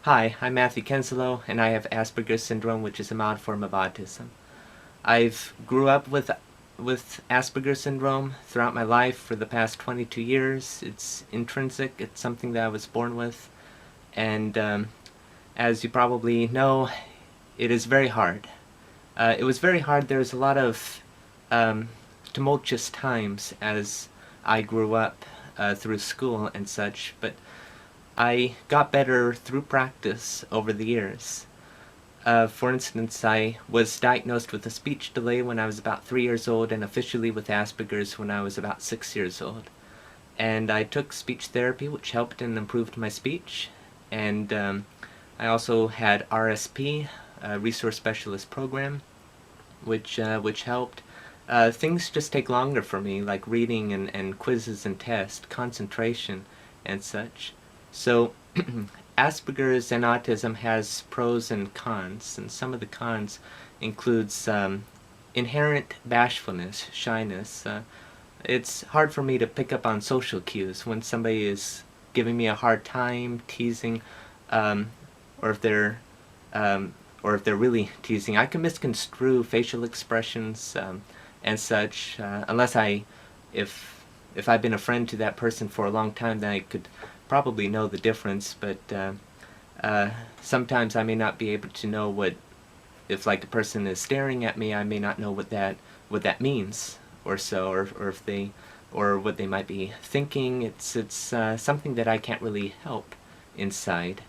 Hi, I'm Matthew Kenslow, and I have Asperger's syndrome, which is a mild form of autism. I've grew up with Asperger's syndrome throughout my life for the past 22 years. It's intrinsic. It's something that I was born with, and as you probably know, it is very hard. It was very hard. There was a lot of tumultuous times as I grew up through school and such, but I got better through practice over the years. For instance, I was diagnosed with a speech delay when I was about 3 years old and officially with Asperger's when I was about 6 years old. And I took speech therapy, which helped and improved my speech. And I also had RSP, Resource Specialist Program, which helped. Things just take longer for me, like reading and quizzes and tests, concentration, and such. So Asperger's and autism has pros and cons, and some of the cons includes inherent bashfulness, shyness. It's hard for me to pick up on social cues when somebody is giving me a hard time, teasing, or if they're really teasing. I can misconstrue facial expressions and such, unless if I've been a friend to that person for a long time, then I could probably know the difference, but sometimes I may not be able to know if like a person is staring at me, I may not know what that means, or what they might be thinking. It's something that I can't really help inside.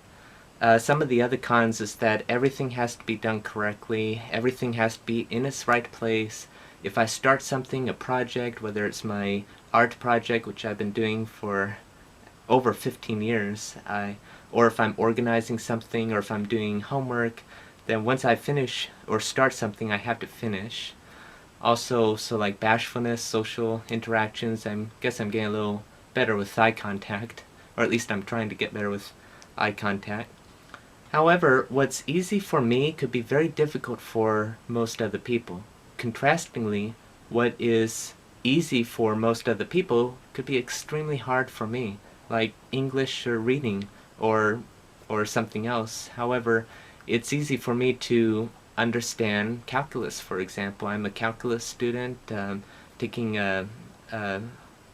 Some of the other cons is that everything has to be done correctly, everything has to be in its right place. If I start something, a project, whether it's my art project, which I've been doing for over 15 years, or if I'm organizing something, or if I'm doing homework, then once I finish or start something, I have to finish. Also, so like bashfulness, social interactions, I guess I'm getting a little better with eye contact, or at least I'm trying to get better with eye contact. However, what's easy for me could be very difficult for most other people. Contrastingly, what is easy for most other people could be extremely hard for me, like English or reading or something else. However, it's easy for me to understand calculus, for example. I'm a calculus student, taking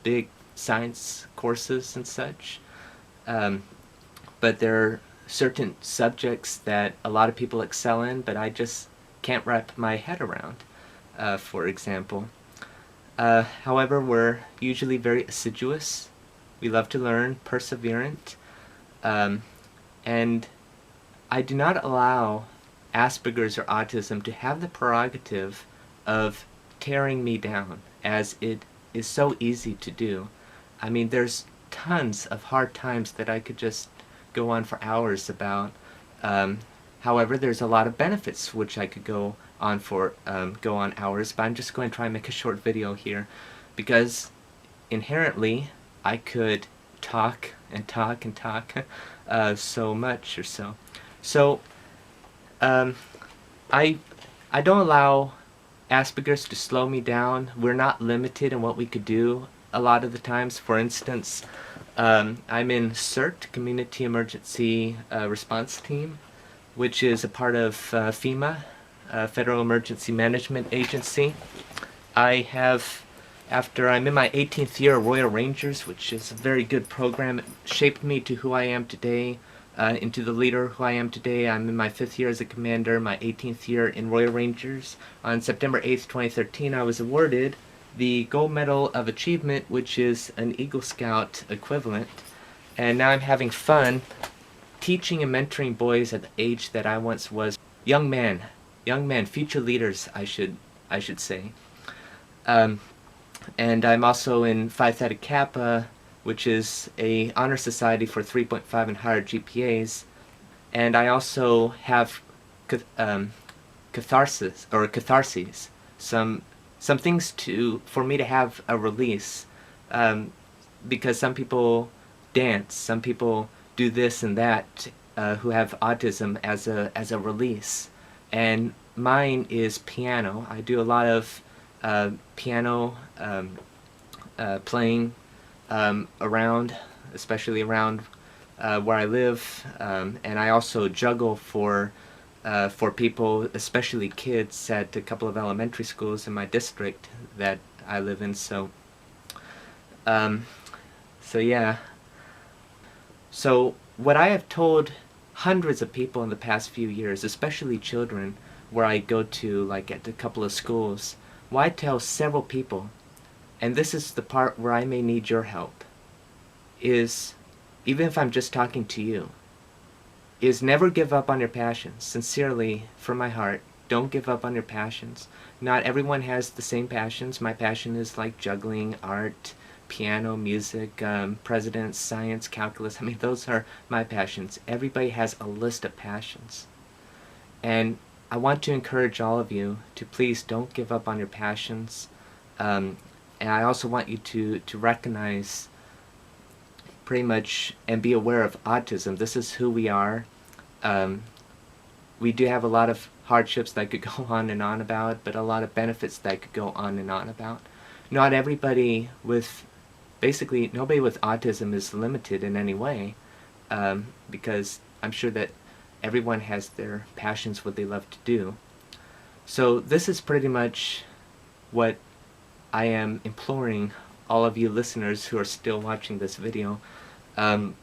big science courses and such. But there are certain subjects that a lot of people excel in, but I just can't wrap my head around, for example. However, we're usually very assiduous. We love to learn, perseverant, and I do not allow Asperger's or autism to have the prerogative of tearing me down, as it is so easy to do. I mean, there's tons of hard times that I could just go on for hours about. However, there's a lot of benefits which I could go on hours, but I'm just going to try and make a short video here, because inherently I could talk and talk and talk so much or so. So I don't allow Asperger's to slow me down. We're not limited in what we could do a lot of the times. For instance, I'm in CERT, Community Emergency Response Team, which is a part of FEMA, Federal Emergency Management Agency. After I'm in my 18th year of Royal Rangers, which is a very good program, it shaped me to who I am today, into the leader who I am today. I'm in my 5th year as a commander, my 18th year in Royal Rangers. On September 8th, 2013, I was awarded the Gold Medal of Achievement, which is an Eagle Scout equivalent. And now I'm having fun teaching and mentoring boys at the age that I once was. Young men, future leaders, I should say. And I'm also in Phi Theta Kappa, which is a honor society for 3.5 and higher GPAs. And I also have catharses, some things for me to have a release, because some people dance, some people do this and that, who have autism as a release, and mine is piano. I do a lot of piano playing around, especially around where I live, and I also juggle for people, especially kids, at a couple of elementary schools in my district that I live in. Um, so yeah. So what I have told hundreds of people in the past few years, especially children, where I go to, like at a couple of schools, what I tell several people, and this is the part where I may need your help, is, even if I'm just talking to you, is never give up on your passions. Sincerely, from my heart, don't give up on your passions. Not everyone has the same passions. My passion is like juggling, art, piano, music, presidents, science, calculus. I mean, those are my passions. Everybody has a list of passions. And I want to encourage all of you to please don't give up on your passions. And I also want you to recognize pretty much and be aware of autism. This is who we are. We do have a lot of hardships that I could go on and on about, but a lot of benefits that I could go on and on about. Not everybody with, basically nobody with autism is limited in any way, because I'm sure that everyone has their passions, what they love to do. So this is pretty much what I am imploring all of you listeners who are still watching this video to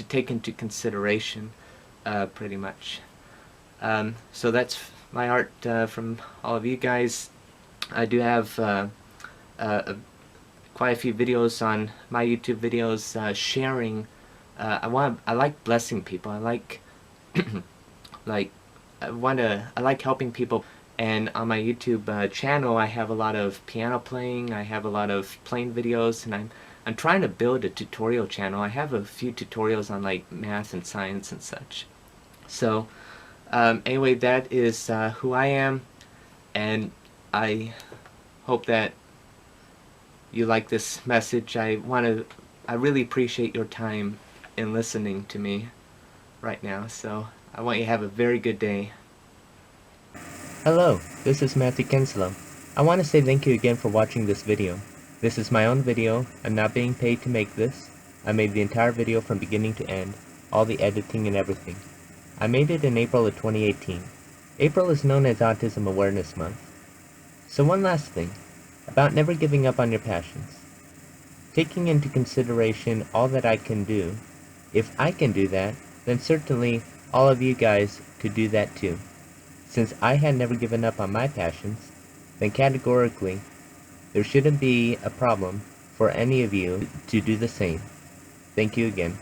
take into consideration, pretty much. So that's my art from all of you guys. I do have quite a few videos on my YouTube videos sharing. I like blessing people. I like I like helping people. And on my YouTube channel, I have a lot of piano playing. I have a lot of playing videos, and I'm trying to build a tutorial channel. I have a few tutorials on like math and science and such. So anyway, that is who I am, and I hope that you like this message. I really appreciate your time in listening to me right now. So I want you to have a very good day. Hello, this is Matthew Kinslow. I want to say thank you again for watching this video. This is my own video. I'm not being paid to make this. I made the entire video from beginning to end, all the editing and everything. I made it in April of 2018. April is known as Autism Awareness Month. So one last thing, about never giving up on your passions. Taking into consideration all that I can do, if I can do that, then certainly all of you guys could do that too. Since I had never given up on my passions, then categorically, there shouldn't be a problem for any of you to do the same. Thank you again.